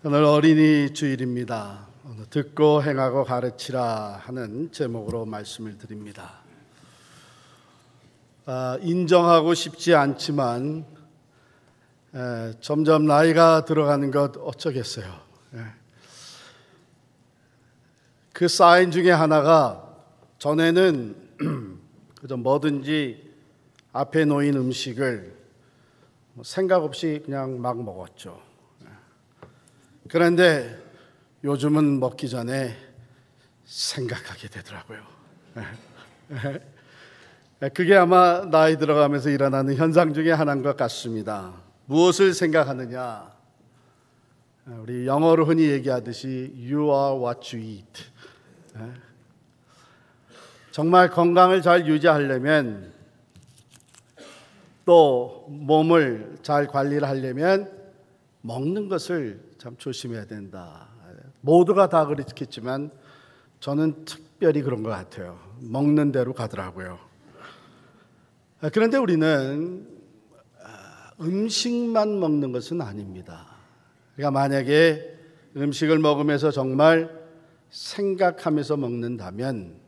오늘 어린이 주일입니다. 오늘 듣고 행하고 가르치라 하는 제목으로 말씀을 드립니다. 인정하고 싶지 않지만 점점 나이가 들어가는 것 어쩌겠어요. 그 사인 중에 하나가 전에는 그저 뭐든지 앞에 놓인 음식을 생각 없이 그냥 막 먹었죠. 그런데 요즘은 먹기 전에 생각하게 되더라고요. 그게 아마 나이 들어가면서 일어나는 현상 중에 하나인 것 같습니다. 무엇을 생각하느냐? 우리 영어로 흔히 얘기하듯이 You are what you eat. 정말 건강을 잘 유지하려면, 또 몸을 잘 관리를 하려면 먹는 것을 참 조심해야 된다. 모두가 다 그렇겠지만 저는 특별히 그런 것 같아요. 먹는 대로 가더라고요. 그런데 우리는 음식만 먹는 것은 아닙니다. 그러니까 만약에 음식을 먹으면서 정말 생각하면서 먹는다면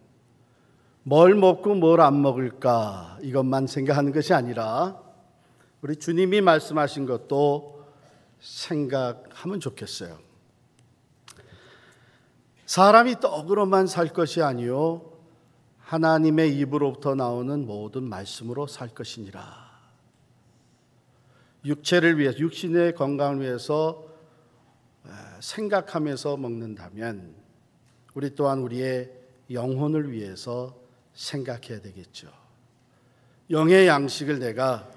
뭘 먹고 뭘 안 먹을까 이것만 생각하는 것이 아니라 우리 주님이 말씀하신 것도 생각하면 좋겠어요. 사람이 떡으로만 살 것이 아니요 하나님의 입으로부터 나오는 모든 말씀으로 살 것이니라. 육체를 위해서, 육신의 건강을 위해서 생각하면서 먹는다면 우리 또한 우리의 영혼을 위해서 생각해야 되겠죠. 영의 양식을 내가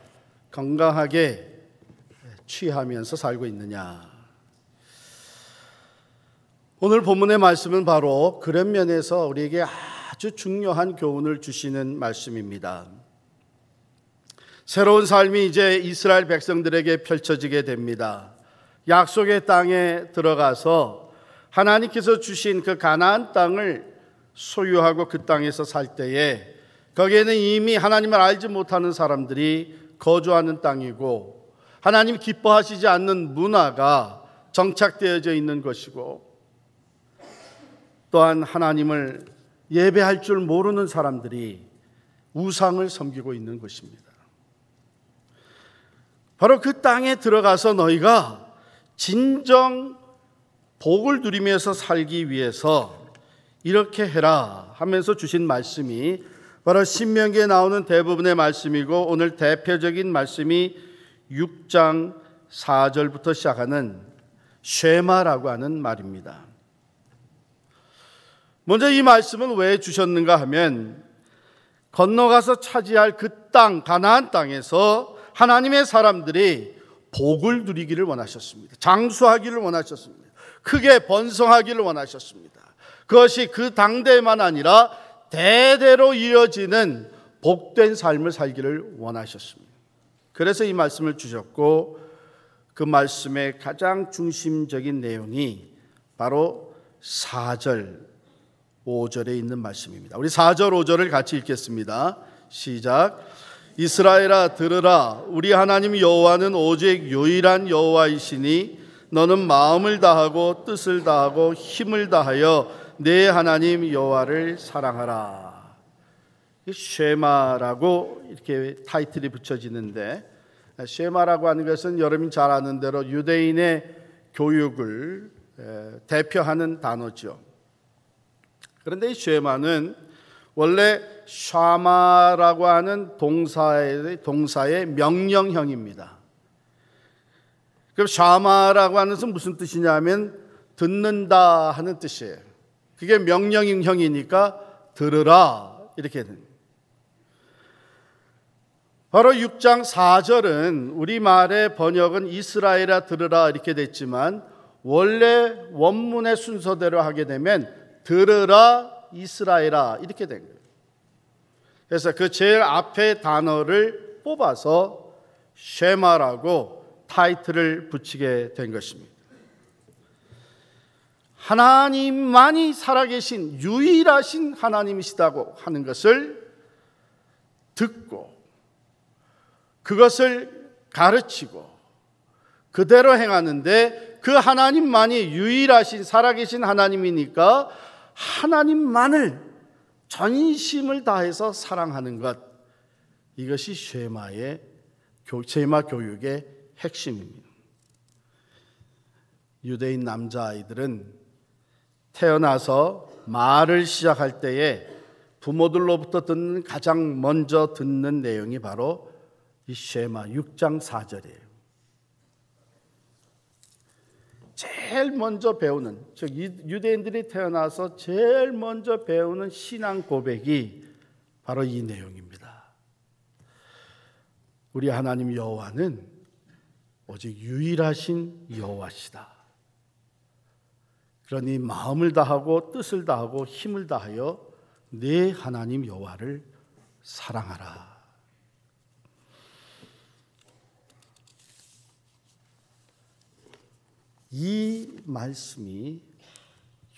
건강하게 취하면서 살고 있느냐. 오늘 본문의 말씀은 바로 그런 면에서 우리에게 아주 중요한 교훈을 주시는 말씀입니다. 새로운 삶이 이제 이스라엘 백성들에게 펼쳐지게 됩니다. 약속의 땅에 들어가서 하나님께서 주신 그 가나안 땅을 소유하고 그 땅에서 살 때에 거기에는 이미 하나님을 알지 못하는 사람들이 거주하는 땅이고 하나님 기뻐하시지 않는 문화가 정착되어져 있는 것이고 또한 하나님을 예배할 줄 모르는 사람들이 우상을 섬기고 있는 것입니다. 바로 그 땅에 들어가서 너희가 진정 복을 누리면서 살기 위해서 이렇게 해라 하면서 주신 말씀이 바로 신명기에 나오는 대부분의 말씀이고 오늘 대표적인 말씀이 6장 4절부터 시작하는 쉐마라고 하는 말입니다. 먼저 이 말씀은 왜 주셨는가 하면 건너가서 차지할 그 땅, 가나안 땅에서 하나님의 사람들이 복을 누리기를 원하셨습니다. 장수하기를 원하셨습니다. 크게 번성하기를 원하셨습니다. 그것이 그 당대만 아니라 대대로 이어지는 복된 삶을 살기를 원하셨습니다. 그래서 이 말씀을 주셨고 그 말씀의 가장 중심적인 내용이 바로 4절, 5절에 있는 말씀입니다. 우리 4절, 5절을 같이 읽겠습니다. 시작. 이스라엘아 들으라. 우리 하나님 여호와는 오직 유일한 여호와이시니 너는 마음을 다하고 뜻을 다하고 힘을 다하여 내 하나님 여호와를 사랑하라. 쉐마라고 이렇게 타이틀이 붙여지는데 쉐마라고 하는 것은 여러분이 잘 아는 대로 유대인의 교육을 대표하는 단어죠. 그런데 이 쉐마는 원래 샤마라고 하는 동사의 명령형입니다. 그럼 샤마라고 하는 것은 무슨 뜻이냐면 듣는다 하는 뜻이에요. 그게 명령형이니까 들으라 이렇게 됩니다. 바로 6장 4절은 우리말의 번역은 이스라엘아 들으라 이렇게 됐지만 원래 원문의 순서대로 하게 되면 들으라 이스라엘아 이렇게 된 거예요. 그래서 그 제일 앞에 단어를 뽑아서 쉐마라고 타이틀을 붙이게 된 것입니다. 하나님만이 살아계신 유일하신 하나님이시다고 하는 것을 듣고 그것을 가르치고 그대로 행하는데 그 하나님만이 유일하신 살아계신 하나님이니까 하나님만을 전심을 다해서 사랑하는 것, 이것이 쉐마 교육의 핵심입니다. 유대인 남자아이들은 태어나서 말을 시작할 때에 부모들로부터 듣는 가장 먼저 듣는 내용이 바로 이 쉐마 6장 4절이에요. 제일 먼저 배우는, 즉 유대인들이 태어나서 제일 먼저 배우는 신앙 고백이 바로 이 내용입니다. 우리 하나님 여호와는 오직 유일하신 여호와시다. 그러니 마음을 다하고 뜻을 다하고 힘을 다하여 내 하나님 여호와를 사랑하라. 이 말씀이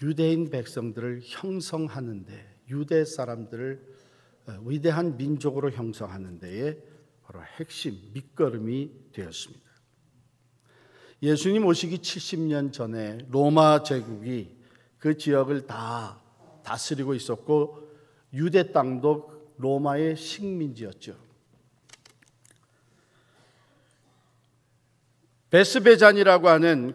유대인 백성들을 형성하는데, 유대 사람들을 위대한 민족으로 형성하는 데에 바로 핵심, 밑거름이 되었습니다. 예수님 오시기 70년 전에 로마 제국이 그 지역을 다 다스리고 있었고 유대 땅도 로마의 식민지였죠. 베스베잔이라고 하는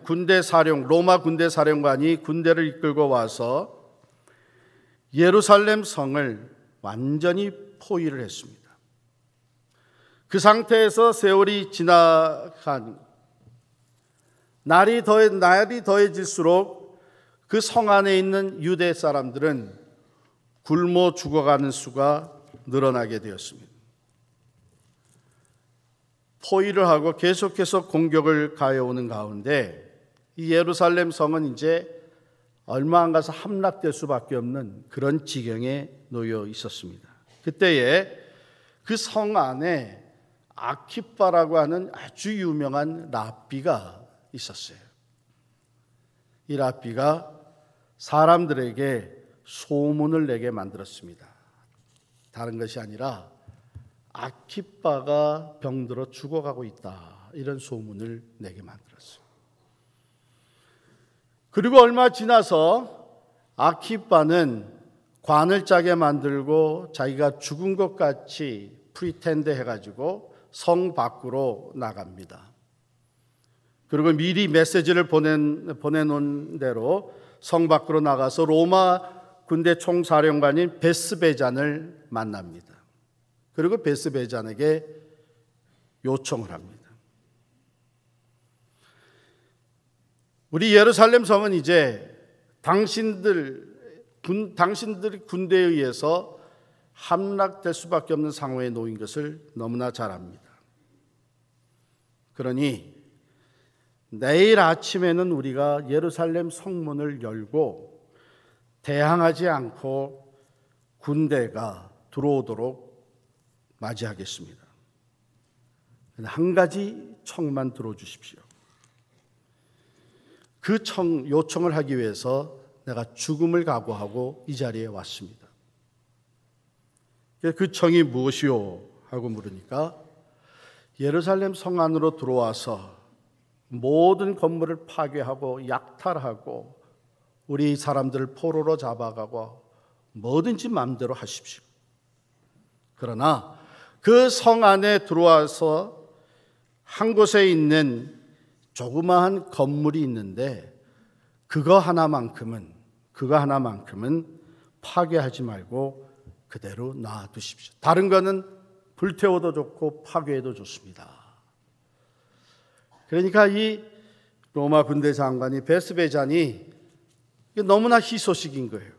로마 군대 사령관이 군대를 이끌고 와서 예루살렘 성을 완전히 포위를 했습니다. 그 상태에서 세월이 지나간 날이 더해질수록 그 성 안에 있는 유대 사람들은 굶어 죽어가는 수가 늘어나게 되었습니다. 포위를 하고 계속해서 공격을 가해오는 가운데 이 예루살렘 성은 이제 얼마 안 가서 함락될 수밖에 없는 그런 지경에 놓여 있었습니다. 그때에 그 성 안에 아키빠라고 하는 아주 유명한 랍비가 있었어요. 이 랍비가 사람들에게 소문을 내게 만들었습니다. 다른 것이 아니라 아키빠가 병들어 죽어가고 있다, 이런 소문을 내게 만들었어요. 그리고 얼마 지나서 아키빠는 관을 짜게 만들고 자기가 죽은 것 같이 프리텐드 해가지고 성 밖으로 나갑니다. 그리고 미리 메시지를 보내놓은 대로 성 밖으로 나가서 로마 군대 총사령관인 베스베잔을 만납니다. 그리고 베스베잔에게 요청을 합니다. 우리 예루살렘 성은 이제 당신들 군대에 의해서 함락될 수밖에 없는 상황에 놓인 것을 너무나 잘 압니다. 그러니 내일 아침에는 우리가 예루살렘 성문을 열고 대항하지 않고 군대가 들어오도록 맞이하겠습니다. 한 가지 청만 들어주십시오. 그 요청을 하기 위해서 내가 죽음을 각오하고 이 자리에 왔습니다. 그 청이 무엇이요? 하고 물으니까 예루살렘 성 안으로 들어와서 모든 건물을 파괴하고 약탈하고 우리 사람들을 포로로 잡아가고 뭐든지 마음대로 하십시오. 그러나 그 성 안에 들어와서 한 곳에 있는 조그마한 건물이 있는데 그거 하나만큼은 파괴하지 말고 그대로 놔두십시오. 다른 거는 불태워도 좋고 파괴해도 좋습니다. 그러니까 이 로마 군대 장관이 베스베잔이 너무나 희소식인 거예요.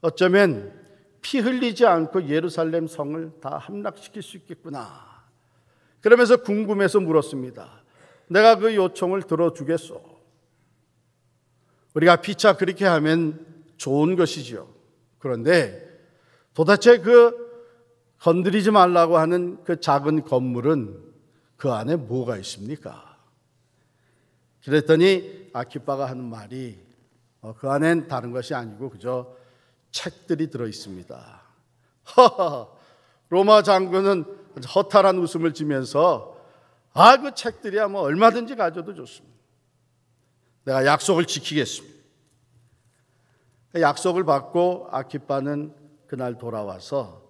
어쩌면 피 흘리지 않고 예루살렘 성을 다 함락시킬 수 있겠구나. 그러면서 궁금해서 물었습니다. 내가 그 요청을 들어주겠소. 우리가 피차 그렇게 하면 좋은 것이죠. 그런데 도대체 그 건드리지 말라고 하는 그 작은 건물은 그 안에 뭐가 있습니까? 그랬더니 아키빠가 하는 말이 그 안엔 다른 것이 아니고 그저 책들이 들어있습니다. 로마 장군은 허탈한 웃음을 지면서 그 책들이야 뭐 얼마든지 가져도 좋습니다. 내가 약속을 지키겠습니다. 약속을 받고 아키빠는 그날 돌아와서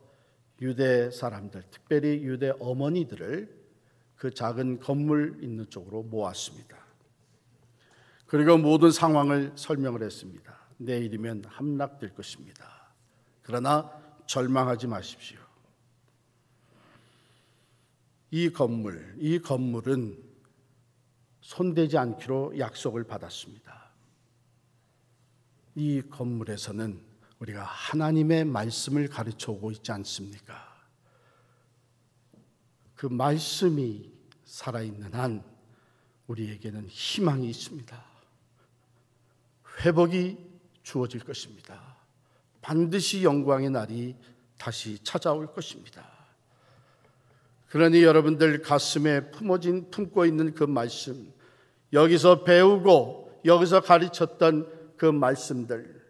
유대 사람들, 특별히 유대 어머니들을 그 작은 건물 있는 쪽으로 모았습니다. 그리고 모든 상황을 설명을 했습니다. 내일이면 함락될 것입니다. 그러나 절망하지 마십시오. 이 건물은 손대지 않기로 약속을 받았습니다. 이 건물에서는 우리가 하나님의 말씀을 가르쳐 오고 있지 않습니까? 그 말씀이 살아있는 한 우리에게는 희망이 있습니다. 회복이 주어질 것입니다. 반드시 영광의 날이 다시 찾아올 것입니다. 그러니 여러분들 가슴에 품고 있는 그 말씀, 여기서 배우고 여기서 가르쳤던 그 말씀들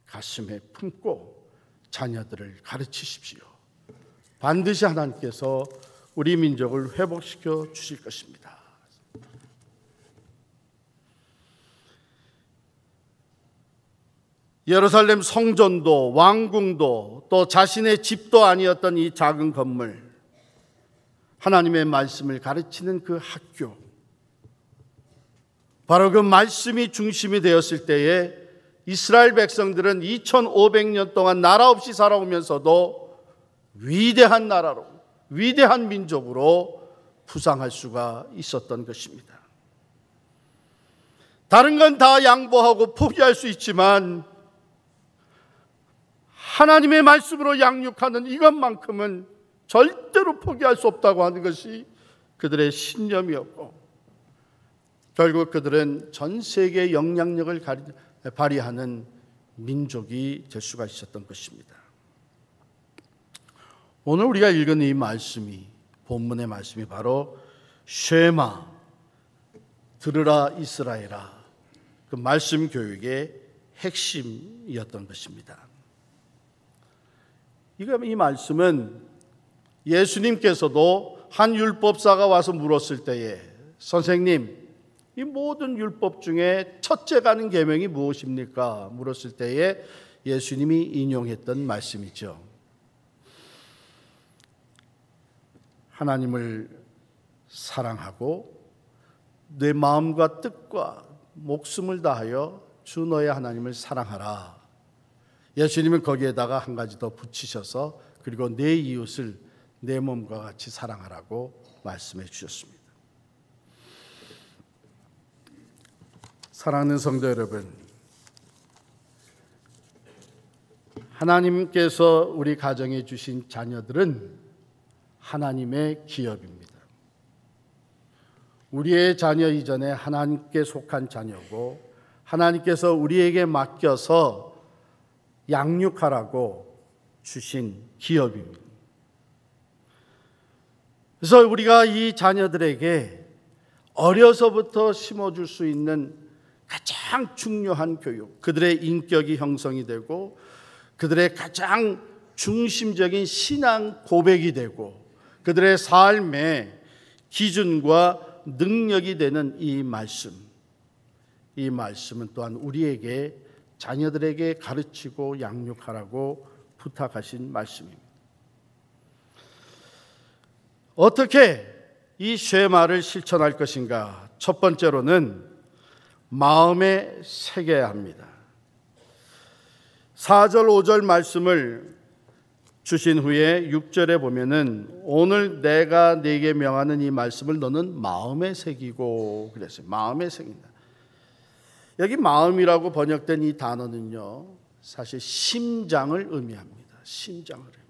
가슴에 품고 자녀들을 가르치십시오. 반드시 하나님께서 우리 민족을 회복시켜 주실 것입니다. 예루살렘 성전도 왕궁도 또 자신의 집도 아니었던 이 작은 건물, 하나님의 말씀을 가르치는 그 학교, 바로 그 말씀이 중심이 되었을 때에 이스라엘 백성들은 2500년 동안 나라 없이 살아오면서도 위대한 나라로, 위대한 민족으로 부상할 수가 있었던 것입니다. 다른 건 다 양보하고 포기할 수 있지만 하나님의 말씀으로 양육하는 이것만큼은 절대로 포기할 수 없다고 하는 것이 그들의 신념이었고, 결국 그들은 전 세계의 영향력을 발휘하는 민족이 될 수가 있었던 것입니다. 오늘 우리가 읽은 이 말씀이, 본문의 말씀이 바로 쉐마, 들으라 이스라엘아, 그 말씀 교육의 핵심이었던 것입니다. 이 말씀은 예수님께서도 한 율법사가 와서 물었을 때에, 선생님, 이 모든 율법 중에 첫째 가는 계명이 무엇입니까? 물었을 때에 예수님이 인용했던 말씀이죠. 하나님을 사랑하고 내 마음과 뜻과 목숨을 다하여 주 너의 하나님을 사랑하라. 예수님은 거기에다가 한 가지 더 붙이셔서 그리고 내 이웃을 내 몸과 같이 사랑하라고 말씀해 주셨습니다. 사랑하는 성도 여러분, 하나님께서 우리 가정에 주신 자녀들은 하나님의 기업입니다. 우리의 자녀 이전에 하나님께 속한 자녀고, 하나님께서 우리에게 맡겨서 양육하라고 주신 기업입니다. 그래서 우리가 이 자녀들에게 어려서부터 심어줄 수 있는 가장 중요한 교육, 그들의 인격이 형성이 되고 그들의 가장 중심적인 신앙 고백이 되고 그들의 삶의 기준과 능력이 되는 이 말씀은 또한 우리에게, 자녀들에게 가르치고 양육하라고 부탁하신 말씀입니다. 어떻게 이 쉐마를 실천할 것인가? 첫 번째로는 마음에 새겨야 합니다. 4절 5절 말씀을 주신 후에 6절에 보면은 오늘 내가 네게 명하는 이 말씀을 너는 마음에 새기고 그랬어요. 마음에 새긴다. 여기 마음이라고 번역된 이 단어는요, 사실 심장을 의미합니다. 심장을 의미합니다.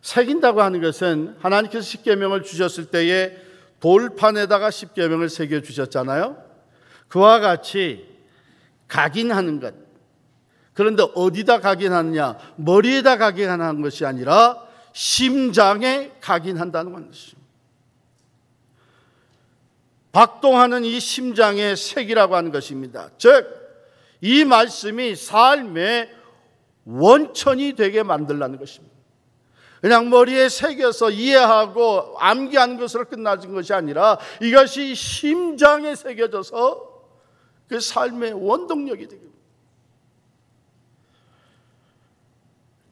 새긴다고 하는 것은 하나님께서 십계명을 주셨을 때에 돌판에다가 십계명을 새겨 주셨잖아요. 그와 같이 각인하는 것. 그런데 어디다 각인하느냐? 머리에다 각인하는 것이 아니라 심장에 각인한다는 것입니다. 박동하는 이 심장의 색이라고 하는 것입니다. 즉, 이 말씀이 삶의 원천이 되게 만들라는 것입니다. 그냥 머리에 새겨서 이해하고 암기하는 것으로 끝나는 것이 아니라 이것이 심장에 새겨져서 그 삶의 원동력이 되게 됩니다.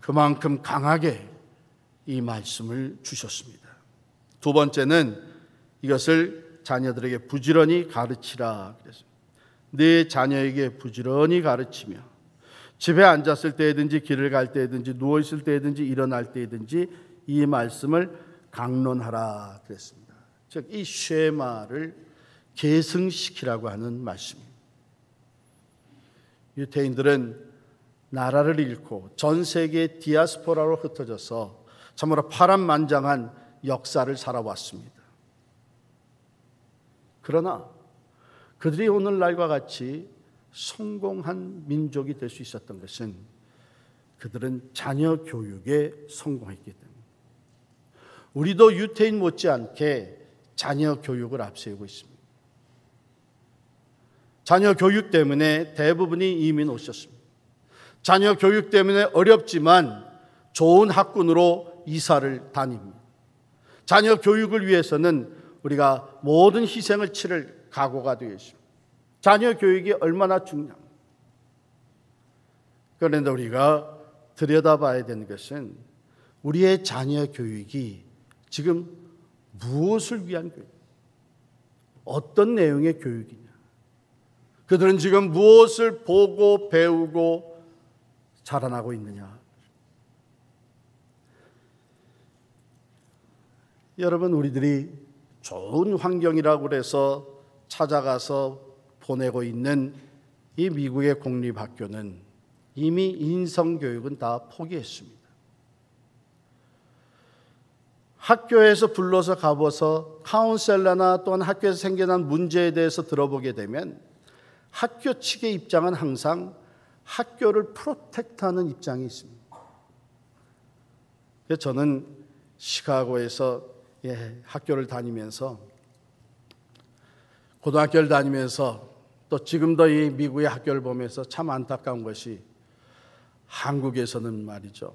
그만큼 강하게 이 말씀을 주셨습니다. 두 번째는 이것을 자녀들에게 부지런히 가르치라 그랬습니다. 네 자녀에게 부지런히 가르치며 집에 앉았을 때든지 길을 갈 때든지 누워있을 때든지 일어날 때든지 이 말씀을 강론하라 그랬습니다. 즉 이 쉐마를 계승시키라고 하는 말씀입니다. 유대인들은 나라를 잃고 전 세계 디아스포라로 흩어져서 참으로 파란만장한 역사를 살아왔습니다. 그러나 그들이 오늘날과 같이 성공한 민족이 될 수 있었던 것은 그들은 자녀 교육에 성공했기 때문입니다. 우리도 유대인 못지않게 자녀 교육을 앞세우고 있습니다. 자녀 교육 때문에 대부분이 이민 오셨습니다. 자녀 교육 때문에 어렵지만 좋은 학군으로 이사를 다닙니다. 자녀 교육을 위해서는 우리가 모든 희생을 치를 각오가 되어 있습니다. 자녀 교육이 얼마나 중요합니다. 그런데 우리가 들여다봐야 되는 것은 우리의 자녀 교육이 지금 무엇을 위한 교육, 어떤 내용의 교육이냐, 그들은 지금 무엇을 보고 배우고 자라나고 있느냐. 여러분, 우리들이 좋은 환경이라고 해서 찾아가서 보내고 있는 이 미국의 공립학교는 이미 인성교육은 다 포기했습니다. 학교에서 불러서 가봐서 카운셀러나 또는 학교에서 생겨난 문제에 대해서 들어보게 되면 학교 측의 입장은 항상 학교를 프로텍트하는 입장이 있습니다. 그래서 저는 시카고에서 학교를 다니면서 고등학교를 다니면서 또 지금도 이 미국의 학교를 보면서 참 안타까운 것이 한국에서는 말이죠.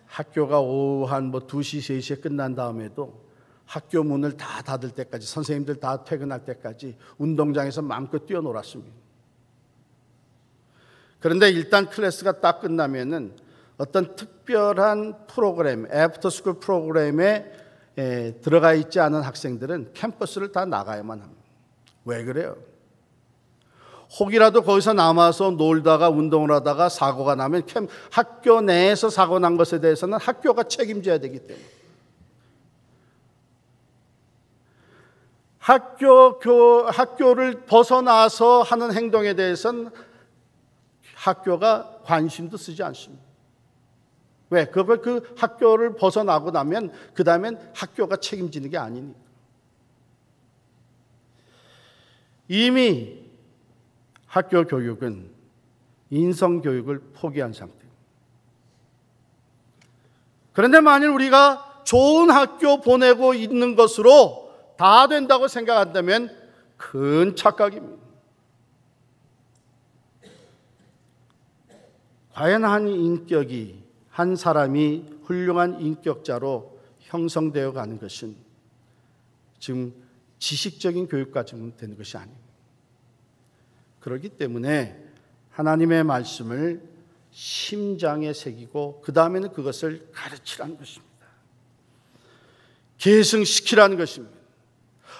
학교가 오후 한 2시, 3시에 끝난 다음에도 학교 문을 다 닫을 때까지, 선생님들 다 퇴근할 때까지 운동장에서 마음껏 뛰어놀았습니다. 그런데 일단 클래스가 딱 끝나면은 어떤 특별한 프로그램, 애프터스쿨 프로그램에 들어가 있지 않은 학생들은 캠퍼스를 다 나가야만 합니다. 왜 그래요? 혹이라도 거기서 남아서 놀다가 운동을 하다가 사고가 나면 학교 내에서 사고 난 것에 대해서는 학교가 책임져야 되기 때문에 학교를 벗어나서 하는 행동에 대해서는 학교가 관심도 쓰지 않습니다. 왜? 그걸 그 학교를 벗어나고 나면 그 다음엔 학교가 책임지는 게 아니니까. 이미 학교 교육은 인성 교육을 포기한 상태입니다. 그런데 만일 우리가 좋은 학교 보내고 있는 것으로 다 된다고 생각한다면 큰 착각입니다. 과연 한 사람이 훌륭한 인격자로 형성되어 가는 것은 지금 지식적인 교육까지는 되는 것이 아닙니다. 그렇기 때문에 하나님의 말씀을 심장에 새기고 그 다음에는 그것을 가르치라는 것입니다. 계승시키라는 것입니다.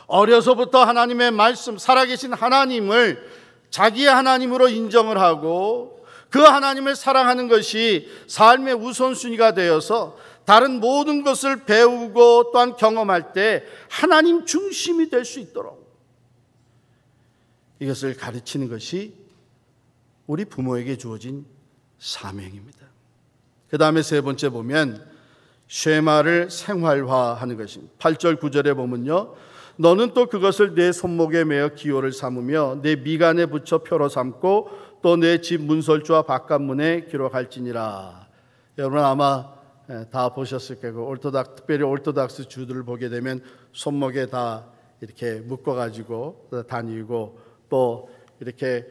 어려서부터 하나님의 말씀, 살아계신 하나님을 자기의 하나님으로 인정을 하고 그 하나님을 사랑하는 것이 삶의 우선순위가 되어서 다른 모든 것을 배우고 또한 경험할 때 하나님 중심이 될 수 있도록 이것을 가르치는 것이 우리 부모에게 주어진 사명입니다. 그 다음에 세 번째 보면 쉐마를 생활화하는 것입니다. 8절 9절에 보면요, 너는 또 그것을 내 손목에 매어 기호를 삼으며 내 미간에 붙여 표로 삼고 또 내 집 문설주와 바깥문에 기록할지니라. 여러분 아마 다 보셨을 거고 특별히 오르토닥스 주들을 보게 되면 손목에 다 이렇게 묶어가지고 다니고 또 이렇게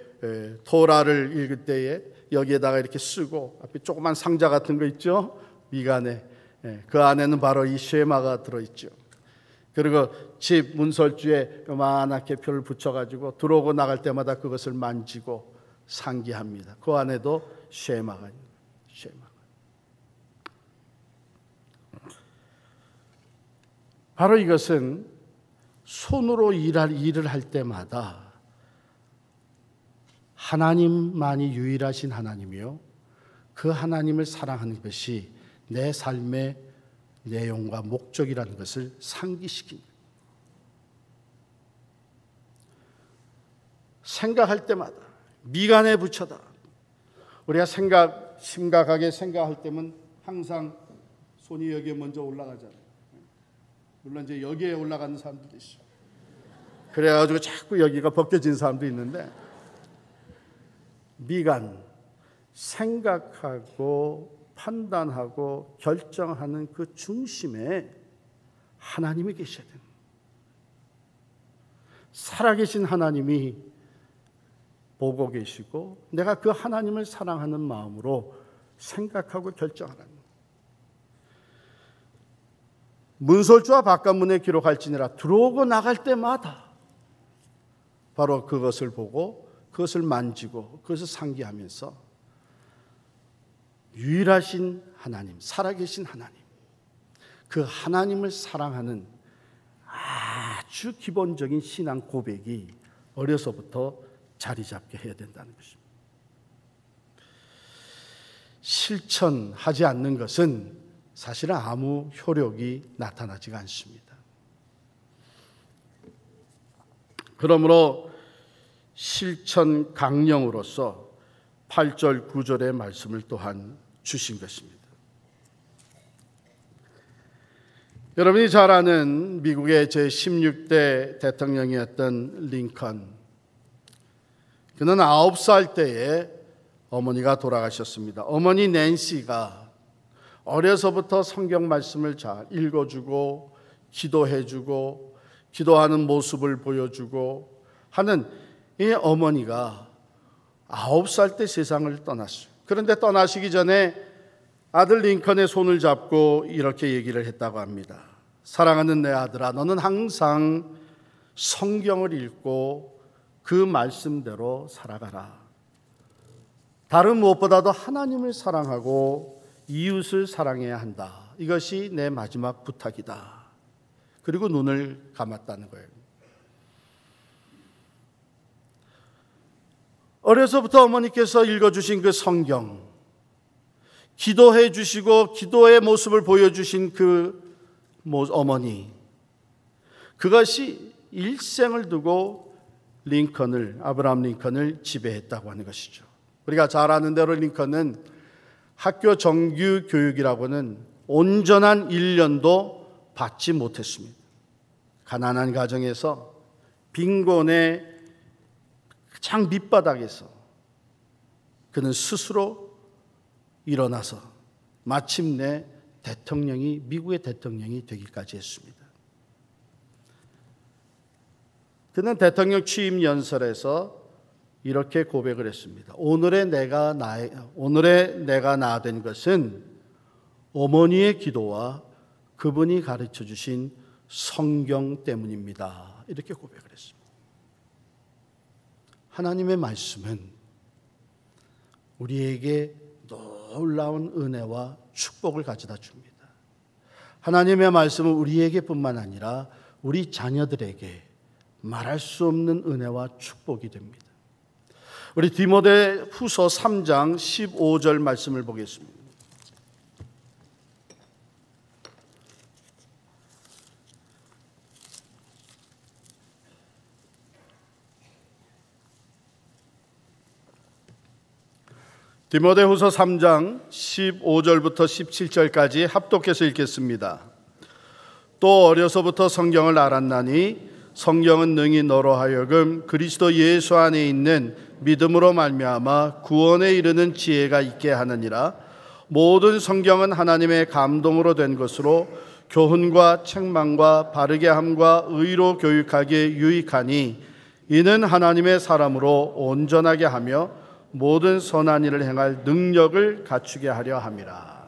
토라를 읽을 때에 여기에다가 이렇게 쓰고 앞에 조그만 상자 같은 거 있죠? 미간에. 그 안에는 바로 이 쉐마가 들어있죠. 그리고 집 문설주에 요만하게 표를 붙여가지고 들어오고 나갈 때마다 그것을 만지고 상기합니다. 그 안에도 쉐마가 있는 쉐마. 바로 이것은 손으로 일을 할 때마다 하나님만이 유일하신 하나님이요, 그 하나님을 사랑하는 것이 내 삶의 내용과 목적이라는 것을 상기시킵니다. 생각할 때마다 미간에 붙여다. 우리가 심각하게 생각할 때면 항상 손이 여기에 먼저 올라가잖아요. 물론 이제 여기에 올라가는 사람들도 있어요. 그래가지고 자꾸 여기가 벗겨진 사람도 있는데, 미간, 생각하고 판단하고 결정하는 그 중심에 하나님이 계셔야 됩니다. 살아계신 하나님이 보고 계시고 내가 그 하나님을 사랑하는 마음으로 생각하고 결정하라는 거예요. 문설주와 바깥문에 기록할지니라 들어오고 나갈 때마다 바로 그것을 보고 그것을 만지고 그것을 상기하면서 유일하신 하나님, 살아계신 하나님, 그 하나님을 사랑하는 아주 기본적인 신앙 고백이 어려서부터 자리 잡게 해야 된다는 것입니다. 실천하지 않는 것은 사실은 아무 효력이 나타나지가 않습니다. 그러므로 실천 강령으로서 8절 9절의 말씀을 또한 주신 것입니다. 여러분이 잘 아는 미국의 제16대 대통령이었던 링컨, 그는 9살 때에 어머니가 돌아가셨습니다. 어머니 낸시가 어려서부터 성경 말씀을 잘 읽어주고 기도해주고 기도하는 모습을 보여주고 하는 이 어머니가 9살 때 세상을 떠났어요. 그런데 떠나시기 전에 아들 링컨의 손을 잡고 이렇게 얘기를 했다고 합니다. 사랑하는 내 아들아, 너는 항상 성경을 읽고 그 말씀대로 살아가라. 다른 무엇보다도 하나님을 사랑하고 이웃을 사랑해야 한다. 이것이 내 마지막 부탁이다. 그리고 눈을 감았다는 거예요. 어려서부터 어머니께서 읽어주신 그 성경, 기도해 주시고 기도의 모습을 보여주신 그 어머니, 그것이 일생을 두고 아브라함 링컨을 지배했다고 하는 것이죠. 우리가 잘 아는 대로 링컨은 학교 정규 교육이라고는 온전한 1년도 받지 못했습니다. 가난한 가정에서 빈곤의 가장 밑바닥에서 그는 스스로 일어나서 마침내 미국의 대통령이 되기까지 했습니다. 그는 대통령 취임 연설에서 이렇게 고백을 했습니다. 오늘의 내가 나된 것은 어머니의 기도와 그분이 가르쳐 주신 성경 때문입니다. 이렇게 고백을 했습니다. 하나님의 말씀은 우리에게 놀라운 은혜와 축복을 가져다 줍니다. 하나님의 말씀은 우리에게뿐만 아니라 우리 자녀들에게 말할 수 없는 은혜와 축복이 됩니다. 우리 디모데 후서 3장 15절 말씀을 보겠습니다. 디모데후서 3장 15절부터 17절까지 합독해서 읽겠습니다. 또 어려서부터 성경을 알았나니 성경은 능히 너로 하여금 그리스도 예수 안에 있는 믿음으로 말미암아 구원에 이르는 지혜가 있게 하느니라. 모든 성경은 하나님의 감동으로 된 것으로 교훈과 책망과 바르게 함과 의로 교육하기에 유익하니 이는 하나님의 사람으로 온전하게 하며 모든 선한 일을 행할 능력을 갖추게 하려 함이라.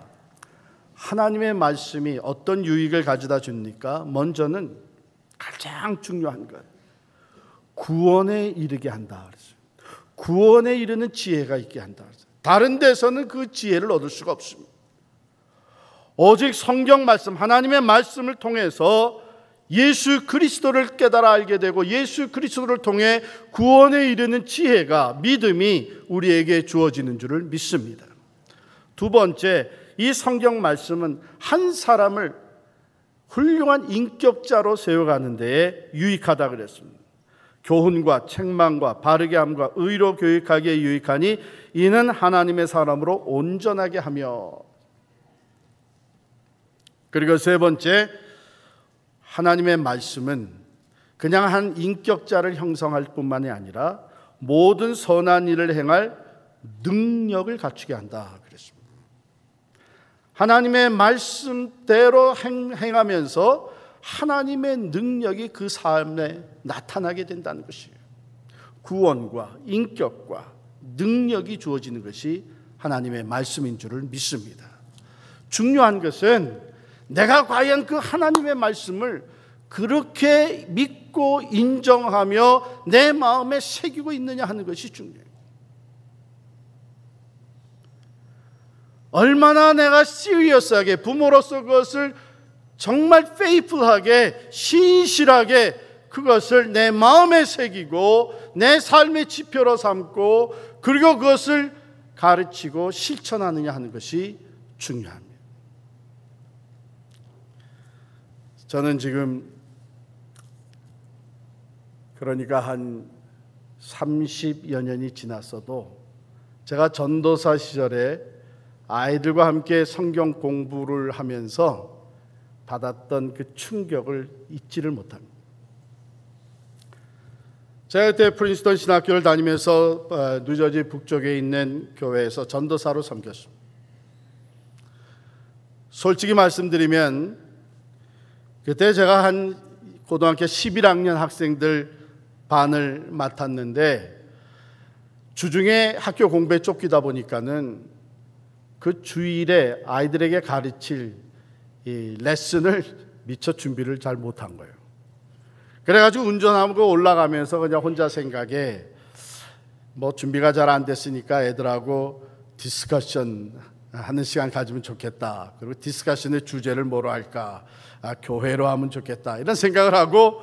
하나님의 말씀이 어떤 유익을 가져다 줍니까? 먼저는 가장 중요한 것, 구원에 이르게 한다. 구원에 이르는 지혜가 있게 한다. 다른 데서는 그 지혜를 얻을 수가 없습니다. 오직 성경 말씀, 하나님의 말씀을 통해서 예수 그리스도를 깨달아 알게 되고 예수 그리스도를 통해 구원에 이르는 지혜가, 믿음이 우리에게 주어지는 줄을 믿습니다. 두 번째, 이 성경 말씀은 한 사람을 훌륭한 인격자로 세워가는 데에 유익하다 그랬습니다. 교훈과 책망과 바르게 함과 의로 교육하기에 유익하니 이는 하나님의 사람으로 온전하게 하며. 그리고 세 번째, 하나님의 말씀은 그냥 한 인격자를 형성할 뿐만이 아니라 모든 선한 일을 행할 능력을 갖추게 한다 그랬습니다. 하나님의 말씀대로 행하면서 하나님의 능력이 그 삶에 나타나게 된다는 것이에요. 구원과 인격과 능력이 주어지는 것이 하나님의 말씀인 줄을 믿습니다. 중요한 것은 내가 과연 그 하나님의 말씀을 그렇게 믿고 인정하며 내 마음에 새기고 있느냐 하는 것이 중요해요. 얼마나 내가 시리어스하게, 부모로서 그것을 정말 페이플하게, 신실하게 그것을 내 마음에 새기고 내 삶의 지표로 삼고 그리고 그것을 가르치고 실천하느냐 하는 것이 중요합니다. 저는 지금 그러니까 한 30여 년이 지났어도 제가 전도사 시절에 아이들과 함께 성경 공부를 하면서 받았던 그 충격을 잊지를 못합니다. 제가 그때 프린스턴 신학교를 다니면서 뉴저지 북쪽에 있는 교회에서 전도사로 섬겼습니다. 솔직히 말씀드리면 그때 제가 한 고등학교 11학년 학생들 반을 맡았는데 주중에 학교 공부에 쫓기다 보니까는 그 주일에 아이들에게 가르칠 이 레슨을 미처 준비를 잘 못한 거예요. 그래가지고 운전하고 올라가면서 그냥 혼자 생각에 뭐 준비가 잘 안 됐으니까 애들하고 디스커션 하는 시간 가지면 좋겠다. 그리고 디스커션의 주제를 뭐로 할까? 교회로 하면 좋겠다. 이런 생각을 하고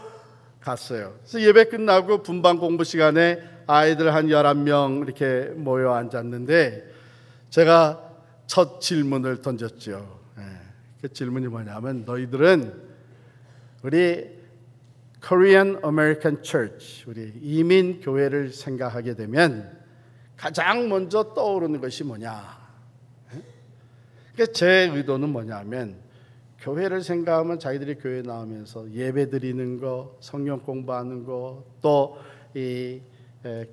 갔어요. 그래서 예배 끝나고 분반 공부 시간에 아이들 한 11명 이렇게 모여 앉았는데 제가 첫 질문을 던졌죠. 그 질문이 뭐냐면 너희들은 우리 Korean American Church, 우리 이민 교회를 생각하게 되면 가장 먼저 떠오르는 것이 뭐냐? 그러니까 제 의도는 뭐냐면 교회를 생각하면 자기들이 교회 나오면서 예배 드리는 거, 성경 공부하는 거, 또 이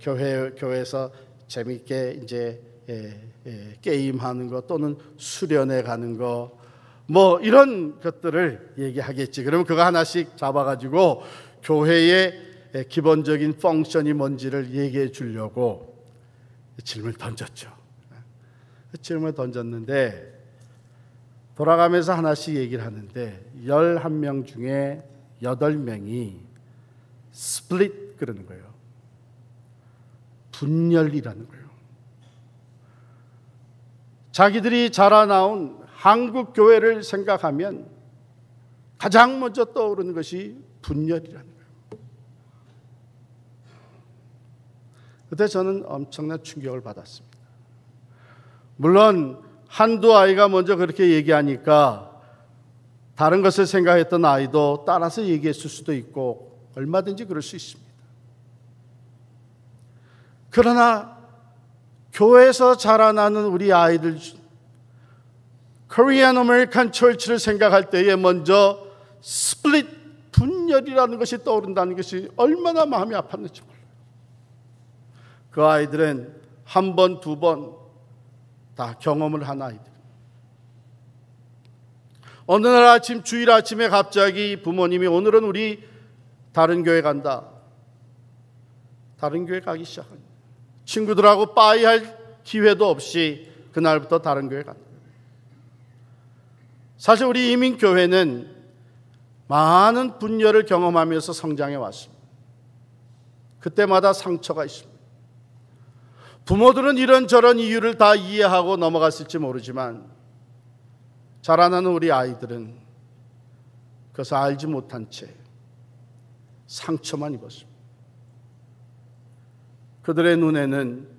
교회에서 재밌게 이제 게임하는 거 또는 수련회 가는 거 뭐 이런 것들을 얘기하겠지. 그러면 그거 하나씩 잡아가지고 교회의 기본적인 펑션이 뭔지를 얘기해 주려고 질문을 던졌죠. 질문을 던졌는데 돌아가면서 하나씩 얘기를 하는데 11명 중에 8명이 스플릿 그러는 거예요. 분열이라는 거예요. 자기들이 자라나온 한국 교회를 생각하면 가장 먼저 떠오르는 것이 분열이라는 거예요. 그때 저는 엄청난 충격을 받았습니다. 물론 한두 아이가 먼저 그렇게 얘기하니까 다른 것을 생각했던 아이도 따라서 얘기했을 수도 있고 얼마든지 그럴 수 있습니다. 그러나 교회에서 자라나는 우리 아이들 Korean American Church를 생각할 때에 먼저 스플릿 분열이라는 것이 떠오른다는 것이 얼마나 마음이 아팠는지 몰라요. 그 아이들은 한 번, 두 번 다 경험을 한 아이들. 어느 날 아침, 주일 아침에 갑자기 부모님이 오늘은 우리 다른 교회 간다. 다른 교회 가기 시작합니다. 친구들하고 빠이할 기회도 없이 그날부터 다른 교회 간다. 사실 우리 이민교회는 많은 분열을 경험하면서 성장해 왔습니다. 그때마다 상처가 있습니다. 부모들은 이런저런 이유를 다 이해하고 넘어갔을지 모르지만 자라나는 우리 아이들은 그것을 알지 못한 채 상처만 입었습니다. 그들의 눈에는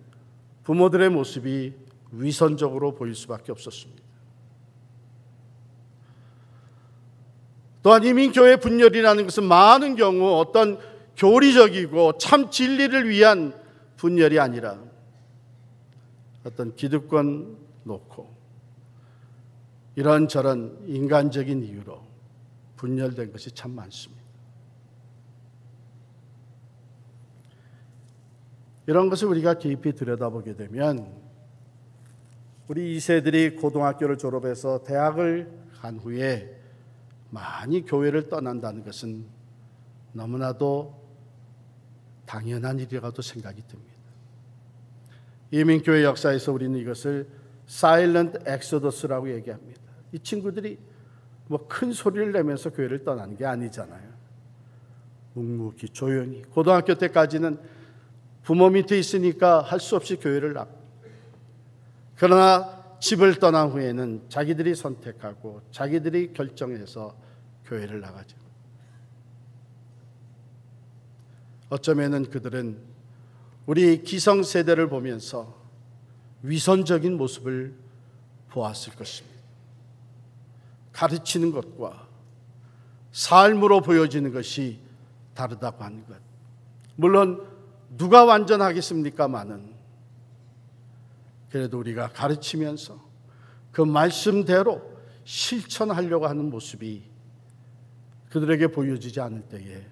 부모들의 모습이 위선적으로 보일 수밖에 없었습니다. 또한 이민교회 분열이라는 것은 많은 경우 어떤 교리적이고 참 진리를 위한 분열이 아니라 어떤 기득권 놓고 이런저런 인간적인 이유로 분열된 것이 참 많습니다. 이런 것을 우리가 깊이 들여다보게 되면 우리 2세들이 고등학교를 졸업해서 대학을 간 후에 많이 교회를 떠난다는 것은 너무나도 당연한 일이라고 생각이 듭니다. 이민교회 역사에서 우리는 이것을 사일런트 엑소더스라고 얘기합니다. 이 친구들이 뭐 큰 소리를 내면서 교회를 떠나는 게 아니잖아요. 묵묵히 조용히 고등학교 때까지는 부모 밑에 있으니까 할 수 없이 교회를 나고, 그러나 집을 떠난 후에는 자기들이 선택하고 자기들이 결정해서 교회를 나가죠. 어쩌면은 그들은 우리 기성세대를 보면서 위선적인 모습을 보았을 것입니다. 가르치는 것과 삶으로 보여지는 것이 다르다고 하는 것. 물론 누가 완전하겠습니까마는 그래도 우리가 가르치면서 그 말씀대로 실천하려고 하는 모습이 그들에게 보여지지 않을 때에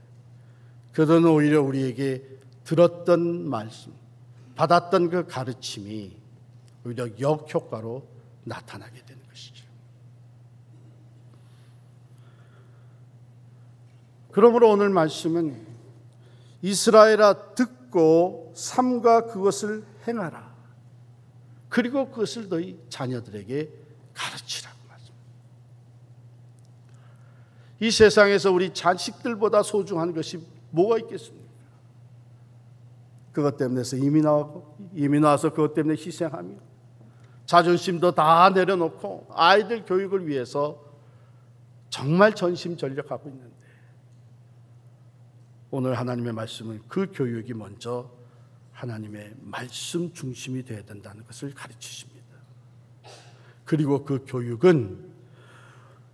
그들은 오히려 우리에게 들었던 말씀, 받았던 그 가르침이 오히려 역효과로 나타나게 되는 것이죠. 그러므로 오늘 말씀은 이스라엘아 듣고 삼가 그것을 행하라. 그리고 그것을 너희 자녀들에게 가르치라고 말씀합니다. 이 세상에서 우리 자식들보다 소중한 것이 뭐가 있겠습니까? 그것 때문에 이민 와서 그것 때문에 희생하며 자존심도 다 내려놓고 아이들 교육을 위해서 정말 전심전력하고 있는데 오늘 하나님의 말씀은 그 교육이 먼저 하나님의 말씀 중심이 되어야 된다는 것을 가르치십니다. 그리고 그 교육은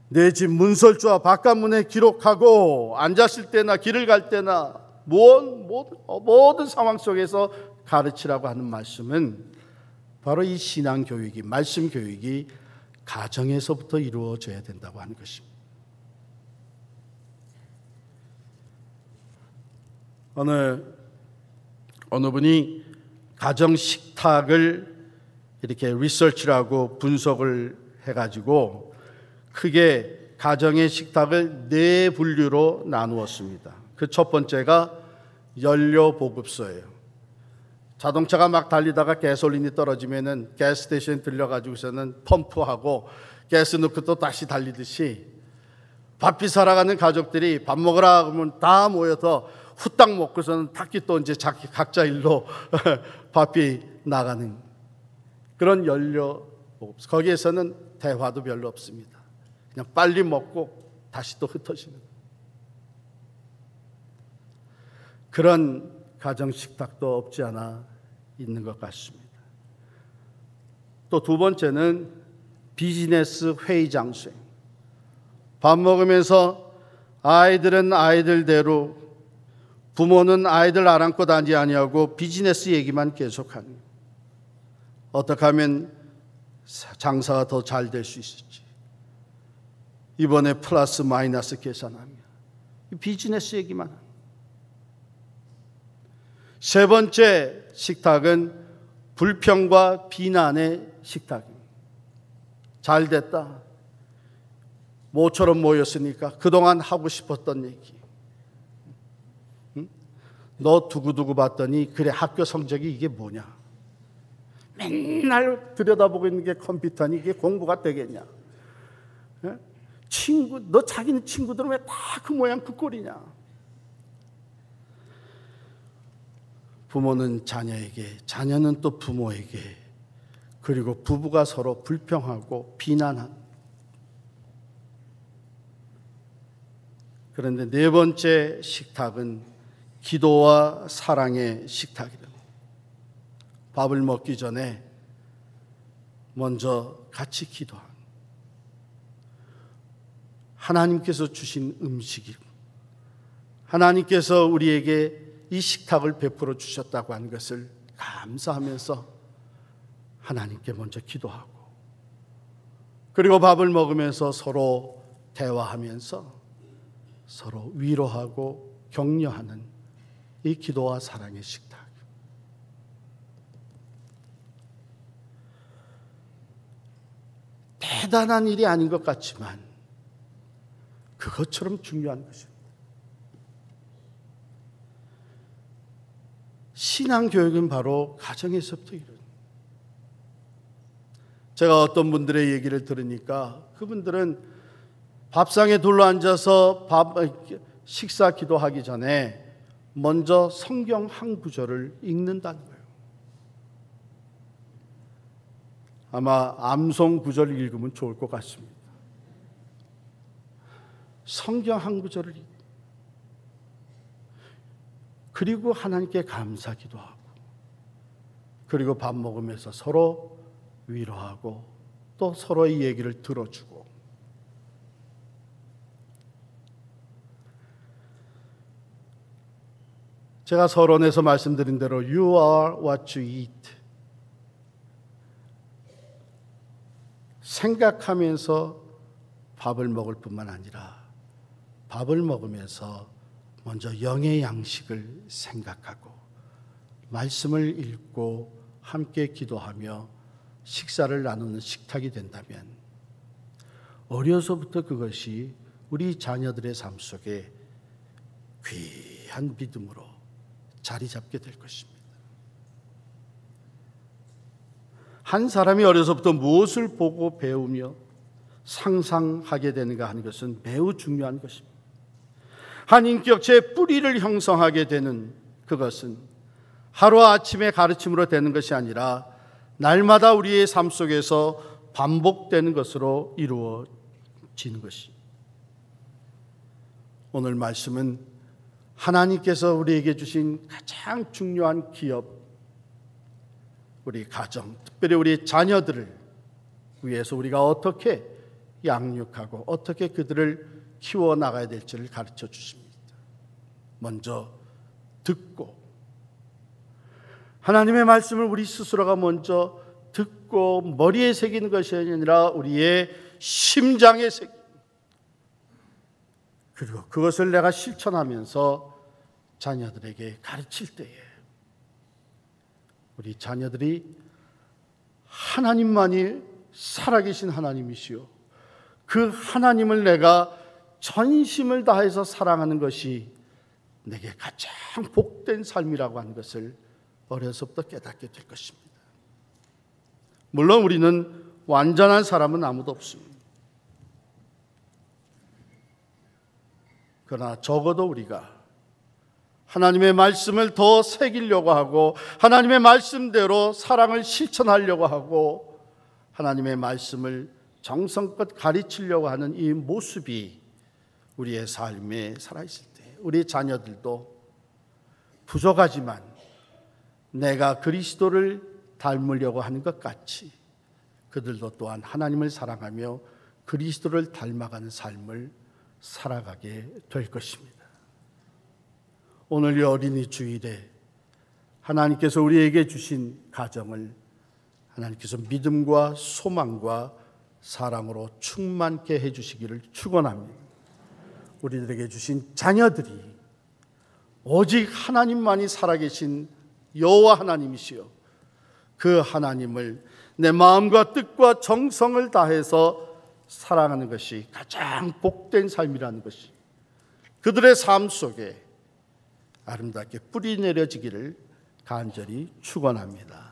내 집 문설주와 바깥문에 기록하고 앉았을 때나 길을 갈 때나 모든 상황 속에서 가르치라고 하는 말씀은 바로 이 신앙 교육이, 말씀 교육이 가정에서부터 이루어져야 된다고 하는 것입니다. 어느 분이 가정 식탁을 이렇게 리서치라고 분석을 해가지고 크게 가정의 식탁을 4분류로 나누었습니다. 그 첫 번째가 연료 보급소예요. 자동차가 막 달리다가 가솔린이 떨어지면은 가스 스테이션 들려가지고서는 펌프하고 가스 넣고 또 다시 달리듯이 바삐 살아가는 가족들이 밥 먹으라 그러면 다 모여서 후딱 먹고서는 닭기 또 이제 각자 일로 바삐 나가는 그런 연료 보급소. 거기에서는 대화도 별로 없습니다. 그냥 빨리 먹고 다시 또 흩어지는 그런 가정 식탁도 없지 않아 있는 것 같습니다. 또 두 번째는 비즈니스 회의 장소예요. 밥 먹으면서 아이들은 아이들대로, 부모는 아이들 아랑곳 앉지 아니하고 비즈니스 얘기만 계속하는, 어떻게 하면 장사가 더 잘 될 수 있을지, 이번에 플러스 마이너스 계산하며 비즈니스 얘기만 합니다. 세 번째 식탁은 불평과 비난의 식탁입니다. 잘 됐다, 모처럼 모였으니까 그동안 하고 싶었던 얘기, 너 두고두고 봤더니 그래 학교 성적이 이게 뭐냐, 맨날 들여다보고 있는 게 컴퓨터니 이게 공부가 되겠냐, 너 자기는 친구들은 왜 다 그 모양 그 꼴이냐? 부모는 자녀에게, 자녀는 또 부모에게, 그리고 부부가 서로 불평하고 비난한. 그런데 네 번째 식탁은 기도와 사랑의 식탁이다. 밥을 먹기 전에 먼저 같이 기도하는, 하나님께서 주신 음식이고 하나님께서 우리에게 이 식탁을 베풀어 주셨다고 하는 것을 감사하면서 하나님께 먼저 기도하고, 그리고 밥을 먹으면서 서로 대화하면서 서로 위로하고 격려하는 이 기도와 사랑의 식탁. 대단한 일이 아닌 것 같지만 그것처럼 중요한 것입니다. 신앙교육은 바로 가정에서부터 이루어집니다. 제가 어떤 분들의 얘기를 들으니까 그분들은 밥상에 둘러앉아서 식사 기도하기 전에 먼저 성경 한 구절을 읽는다는 거예요. 아마 암송 구절을 읽으면 좋을 것 같습니다. 성경 한 구절을 읽고, 그리고 하나님께 감사 기도하고, 그리고 밥 먹으면서 서로 위로하고 또 서로의 얘기를 들어주고. 제가 서론에서 말씀드린 대로 You are what you eat. 생각하면서 밥을 먹을 뿐만 아니라 밥을 먹으면서 먼저 영의 양식을 생각하고 말씀을 읽고 함께 기도하며 식사를 나누는 식탁이 된다면 어려서부터 그것이 우리 자녀들의 삶 속에 귀한 믿음으로 자리 잡게 될 것입니다. 한 사람이 어려서부터 무엇을 보고 배우며 상상하게 되는가 하는 것은 매우 중요한 것입니다. 한 인격체의 뿌리를 형성하게 되는 그것은 하루아침에 가르침으로 되는 것이 아니라 날마다 우리의 삶 속에서 반복되는 것으로 이루어지는 것입니다. 오늘 말씀은 하나님께서 우리에게 주신 가장 중요한 기업, 우리 가정, 특별히 우리 자녀들을 위해서 우리가 어떻게 양육하고 어떻게 그들을 키워나가야 될지를 가르쳐 주십니다. 먼저 듣고, 하나님의 말씀을 우리 스스로가 먼저 듣고 머리에 새기는 것이 아니라 우리의 심장에 새기는, 그리고 그것을 내가 실천하면서 자녀들에게 가르칠 때에 우리 자녀들이 하나님만이 살아계신 하나님이시요, 그 하나님을 내가 전심을 다해서 사랑하는 것이 내게 가장 복된 삶이라고 하는 것을 어려서부터 깨닫게 될 것입니다. 물론 우리는 완전한 사람은 아무도 없습니다. 그러나 적어도 우리가 하나님의 말씀을 더 새기려고 하고 하나님의 말씀대로 사랑을 실천하려고 하고 하나님의 말씀을 정성껏 가르치려고 하는 이 모습이 우리의 삶에 살아있을 때 우리 자녀들도 부족하지만 내가 그리스도를 닮으려고 하는 것 같이 그들도 또한 하나님을 사랑하며 그리스도를 닮아가는 삶을 살아가게 될 것입니다. 오늘 이 어린이 주일에 하나님께서 우리에게 주신 가정을 하나님께서 믿음과 소망과 사랑으로 충만케 해주시기를 축원합니다. 우리들에게 주신 자녀들이 오직 하나님만이 살아계신 여호와 하나님이시요, 그 하나님을 내 마음과 뜻과 정성을 다해서 사랑하는 것이 가장 복된 삶이라는 것이 그들의 삶 속에 아름답게 뿌리 내려지기를 간절히 축원합니다.